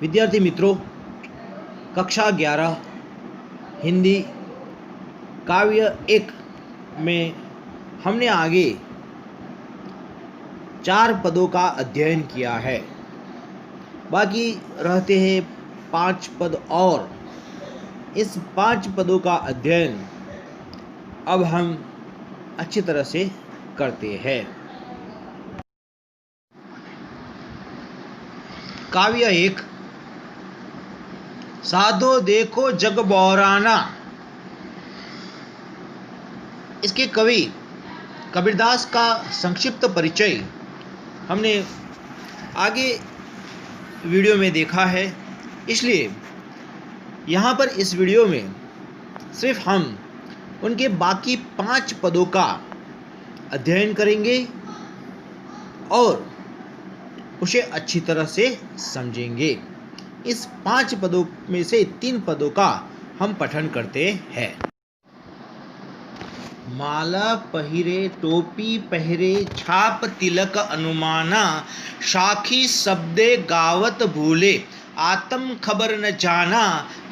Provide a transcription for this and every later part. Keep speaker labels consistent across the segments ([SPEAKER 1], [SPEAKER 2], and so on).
[SPEAKER 1] विद्यार्थी मित्रों, कक्षा 11 हिंदी काव्य 1 में हमने आगे 4 पदों का अध्ययन किया है। बाकी रहते हैं 5 पद और। इस 5 पदों का अध्ययन अब हम अच्छी तरह से करते हैं। काव्य 1। साधो देखो जग बौराना। इसके कवि कबीरदास का संक्षिप्त परिचय हमने आगे वीडियो में देखा है, इसलिए यहाँ पर इस वीडियो में सिर्फ हम उनके बाकी 5 पदों का अध्ययन करेंगे और उसे अच्छी तरह से समझेंगे। इस 5 पदों में से 3 पदों का हम पठन करते हैं। माला पहिरे टोपी पहिरे छाप तिलक अनुमाना, साखी शब्दे गावत भूले आत्म खबर न जाना,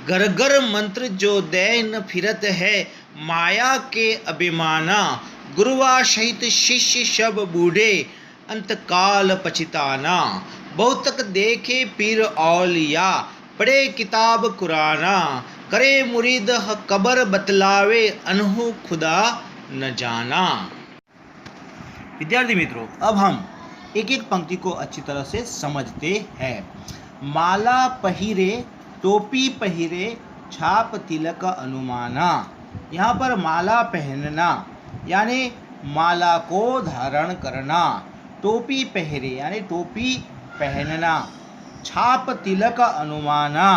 [SPEAKER 1] घर घर मंत्र जो दे न फिरत है माया के अभिमाना, गुरुआ सहित शिष्य सब बूढ़े अंतकाल पछिताना, बहुतक देखे पीर औलिया पढ़े किताब कुराना, करे मुरीद कबर बतलावे अनहु खुदा न जाना। विद्यार्थी मित्रों, अब हम एक एक पंक्ति को अच्छी तरह से समझते हैं। माला पहिरे टोपी पहिरे छाप तिलक अनुमाना। यहाँ पर माला पहनना यानी माला को धारण करना, टोपी पहिरे यानी टोपी पहनना, छाप तिलक अनुमाना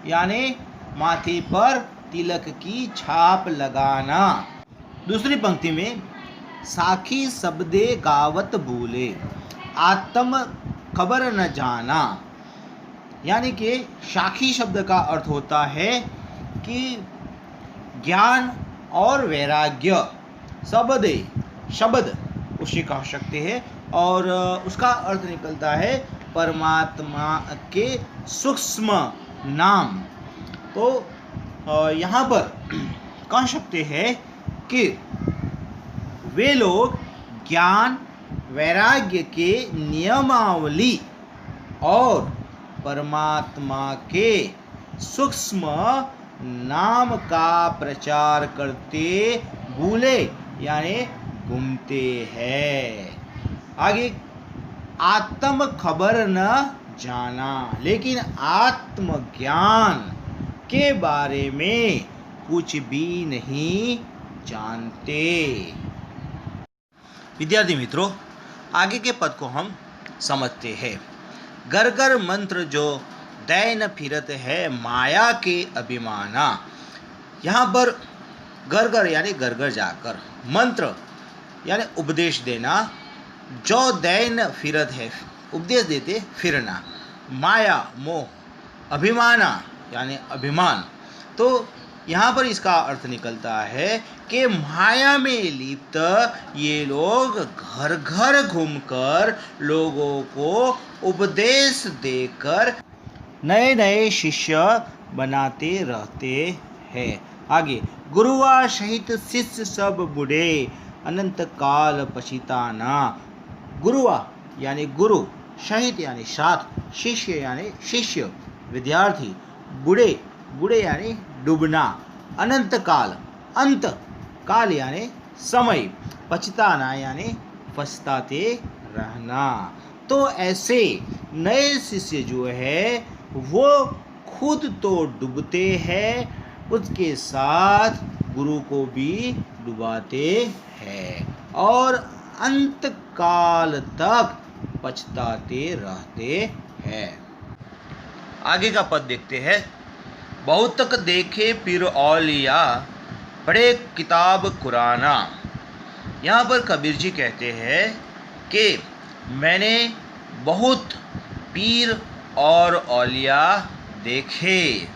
[SPEAKER 1] यानी माथे पर तिलक की छाप लगाना। दूसरी पंक्ति में साखी शब्दे गावत भूले आत्म खबर न जाना, यानी कि साखी शब्द का अर्थ होता है कि ज्ञान और वैराग्य। शब्द उसे कह सकते हैं और उसका अर्थ निकलता है परमात्मा के सूक्ष्म नाम। तो यहाँ पर कह सकते हैं कि वे लोग ज्ञान वैराग्य के नियमावली और परमात्मा के सूक्ष्म नाम का प्रचार करते भूले यानी घूमते हैं। आगे आत्म खबर न जाना, लेकिन आत्मज्ञान के बारे में कुछ भी नहीं जानते। विद्यार्थी मित्रों, आगे के पद को हम समझते हैं। घर घर मंत्र जो दैन फिरत है माया के अभिमाना। यहाँ पर घर घर यानी घर घर जाकर, मंत्र यानी उपदेश देना, जो दैन फिरत है उपदेश देते फिरना, माया मोह, अभिमाना यानी अभिमान। तो यहाँ पर इसका अर्थ निकलता है कि माया में लिप्त ये लोग घर घर घूमकर लोगों को उपदेश देकर नए नए शिष्य बनाते रहते हैं। आगे गुरुआ सहित शिष्य सब बूढ़े अनंत काल पछिताना। गुरुआ यानी गुरु, सहित यानी साथ, शिष्य यानी शिष्य विद्यार्थी, बूढ़े बूढ़े यानी डूबना, अनंत काल अंत काल यानी समय, पछताना यानी पछताते रहना। तो ऐसे नए शिष्य जो है वो खुद तो डूबते हैं, उसके साथ गुरु को भी डुबाते हैं और अंत काल तक पछताते रहते हैं। आगे का पद देखते हैं। बहुतक देखे पीर औलिया पढ़े किताब कुराना। यहाँ पर कबीर जी कहते हैं कि मैंने बहुत पीर और औलिया देखे,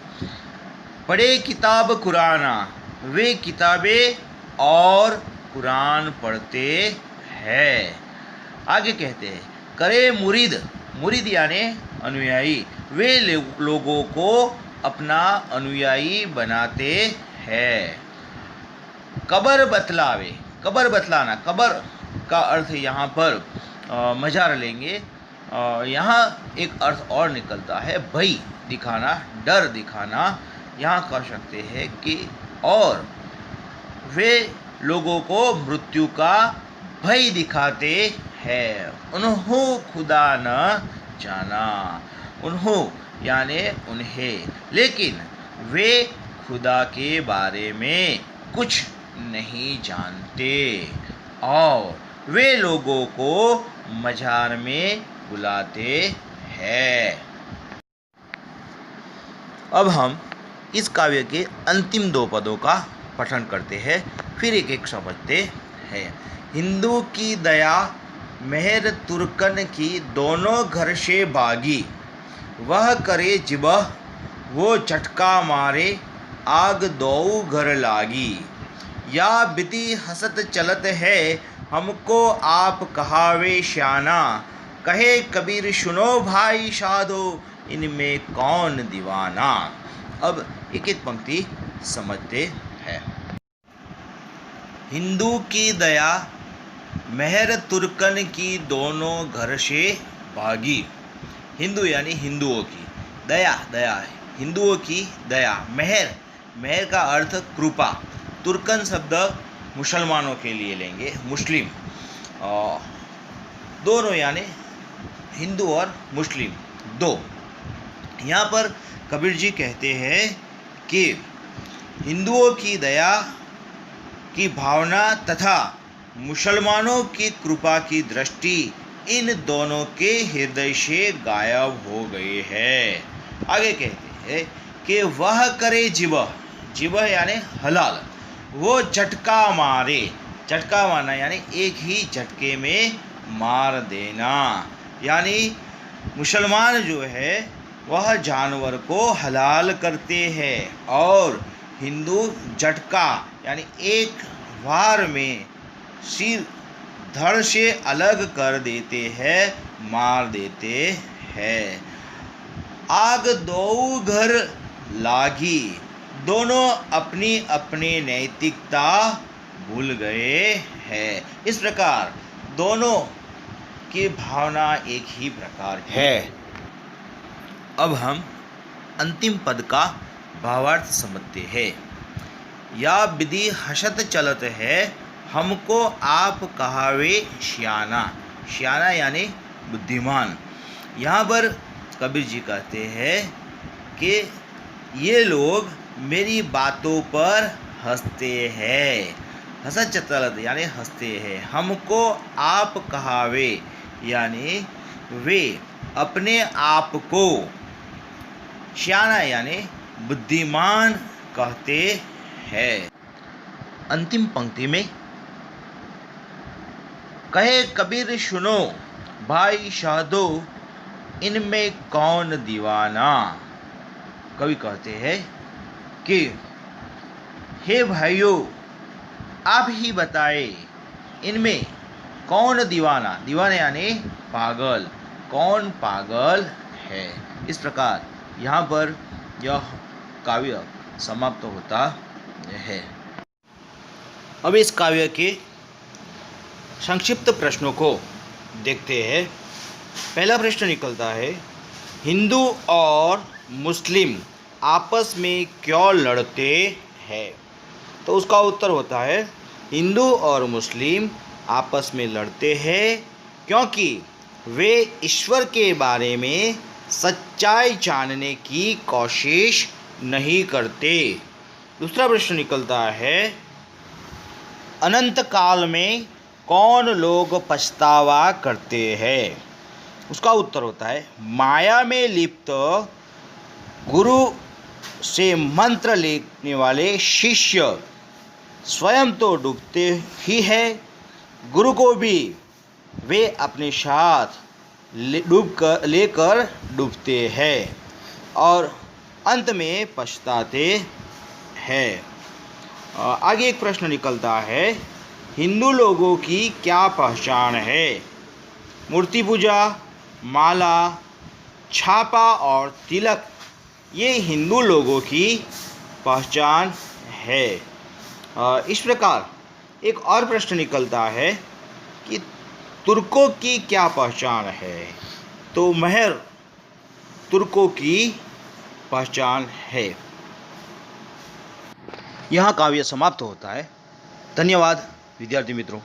[SPEAKER 1] पढ़े किताब कुराना, वे किताबें और कुरान पढ़ते हैं। आगे कहते हैं करे मुरीद, मुरीद यानी अनुयायी, वे लोगों को अपना अनुयायी बनाते हैं। कबर बतलावे, कबर बतलाना, कबर का अर्थ यहाँ पर मजार लेंगे। यहाँ एक अर्थ और निकलता है, भय दिखाना, डर दिखाना। यहाँ कह सकते हैं कि और वे लोगों को मृत्यु का भय दिखाते हैं। उन्हों खुदा न जाना, उन्हों यानी उन्हें, लेकिन वे खुदा के बारे में कुछ नहीं जानते और वे लोगों को मजार में बुलाते हैं। अब हम इस काव्य के अंतिम 2 पदों का पठन करते हैं, फिर एक एक समझते हैं। हिंदू की दया मेहर तुर्कन की, दोनों घर से भागी। वह करे जिबह, वो झटका मारे, आग दो घर लागी। या विधि हसत चलत है, हमको आप कहावे श्याना। कहे कबीर सुनो भाई साधो, इनमें कौन दीवाना। अब एक एक पंक्ति समझते हैं। हिंदू की दया मेहर तुर्कन की, दोनों घर से भागी। हिंदू यानी हिंदुओं की, दया, दया है हिंदुओं की दया। मेहर, मेहर का अर्थ कृपा। तुर्कन शब्द मुसलमानों के लिए लेंगे, मुस्लिम, दोनों यानी हिंदू और मुस्लिम दो। यहाँ पर कबीर जी कहते हैं कि हिंदुओं की दया की भावना तथा मुसलमानों की कृपा की दृष्टि इन दोनों के हृदय से गायब हो गए हैं। आगे कहते हैं कि वह करे जिबह, जिबह यानी हलाल, वो झटका मारे, झटका मारना यानी एक ही झटके में मार देना। यानी मुसलमान जो है वह जानवर को हलाल करते हैं और हिंदू झटका यानी एक वार में सिर धड़ से अलग कर देते हैं, मार देते हैं। आग दो घर लागी, दोनों अपनी अपनी नैतिकता भूल गए हैं। इस प्रकार दोनों की भावना एक ही प्रकार है। अब हम अंतिम पद का भावार्थ समझते हैं। या विधि हसत चलत है, हमको आप कहावे श्याना। श्याना यानी बुद्धिमान। यहाँ पर कबीर जी कहते हैं कि ये लोग मेरी बातों पर हंसते हैं। हसत चलत यानी हंसते हैं। हमको आप कहावे यानी वे अपने आप को, श्याना यानी बुद्धिमान कहते हैं। अंतिम पंक्ति में कहे कबीर सुनो भाई साधो, इनमें कौन दीवाना। कवि कहते हैं कि हे भाइयों, आप ही बताए इनमें कौन दीवाना। दीवाना यानी पागल, कौन पागल है। इस प्रकार यहाँ पर यह काव्य समाप्त होता है। अब इस काव्य के संक्षिप्त प्रश्नों को देखते हैं। पहला प्रश्न निकलता है, हिंदू और मुस्लिम आपस में क्यों लड़ते हैं। तो उसका उत्तर होता है, हिंदू और मुस्लिम आपस में लड़ते हैं क्योंकि वे ईश्वर के बारे में सच्चाई जानने की कोशिश नहीं करते। दूसरा प्रश्न निकलता है, अनंत काल में कौन लोग पछतावा करते हैं। उसका उत्तर होता है, माया में लिप्त गुरु से मंत्र लेने वाले शिष्य स्वयं तो डूबते ही है, गुरु को भी वे अपने साथ लेकर डूबते हैं और अंत में पछताते हैं। आगे एक प्रश्न निकलता है, हिंदू लोगों की क्या पहचान है। मूर्ति पूजा, माला, छापा और तिलक ये हिंदू लोगों की पहचान है। इस प्रकार एक और प्रश्न निकलता है कि तुर्कों की क्या पहचान है। तो महर तुर्कों की पहचान है। यहाँ काव्य समाप्त होता है। धन्यवाद विद्यार्थी मित्रों।